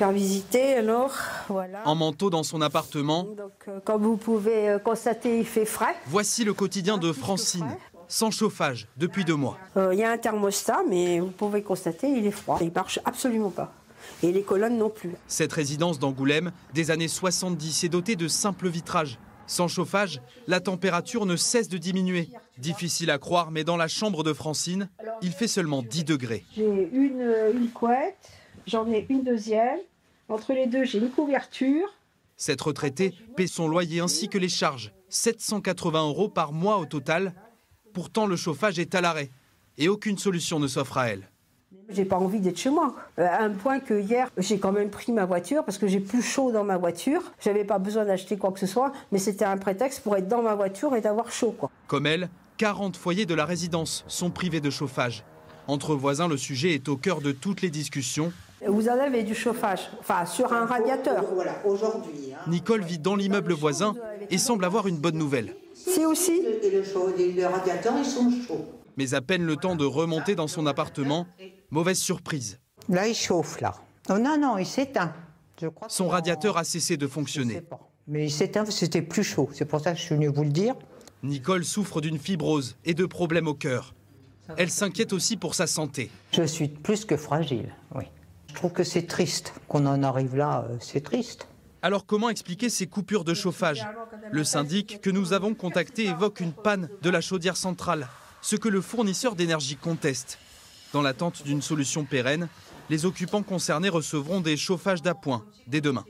faire visiter alors, voilà. En manteau dans son appartement. Donc, comme vous pouvez constater, il fait frais. Voici le quotidien de Francine, sans chauffage depuis 2 mois. Il y a un thermostat, mais vous pouvez constater, il est froid. Il ne marche absolument pas. Et les colonnes non plus. Cette résidence d'Angoulême, des années 70, est dotée de simples vitrages. Sans chauffage, la température ne cesse de diminuer. Difficile à croire, mais dans la chambre de Francine, il fait seulement 10 degrés. J'ai une couette, j'en ai une deuxième. Entre les deux, j'ai une couverture. Cette retraitée paie son loyer ainsi que les charges. 780 € par mois au total. Pourtant, le chauffage est à l'arrêt. Et aucune solution ne s'offre à elle. J'ai pas envie d'être chez moi. À un point que hier, j'ai quand même pris ma voiture parce que j'ai plus chaud dans ma voiture. J'avais pas besoin d'acheter quoi que ce soit, mais c'était un prétexte pour être dans ma voiture et d'avoir chaud, quoi. Comme elle, 40 foyers de la résidence sont privés de chauffage. Entre voisins, le sujet est au cœur de toutes les discussions. Vous en avez du chauffage, enfin sur un radiateur. Voilà, aujourd'hui. Nicole vit dans l'immeuble voisin et semble avoir une bonne nouvelle. C'est aussi. Et le radiateur, ils sont chauds. Mais à peine le temps de remonter dans son appartement, mauvaise surprise. Là, il chauffe, là. Oh, non, il s'éteint. Son radiateur a cessé de fonctionner. Mais il s'éteint parce que c'était plus chaud. C'est pour ça que je suis venue vous le dire. Nicole souffre d'une fibrose et de problèmes au cœur. Elle s'inquiète aussi pour sa santé. Je suis plus que fragile, oui. Je trouve que c'est triste qu'on en arrive là, c'est triste. Alors comment expliquer ces coupures de chauffage? Le syndic que nous avons contacté évoque une panne de la chaudière centrale, ce que le fournisseur d'énergie conteste. Dans l'attente d'une solution pérenne, les occupants concernés recevront des chauffages d'appoint dès demain.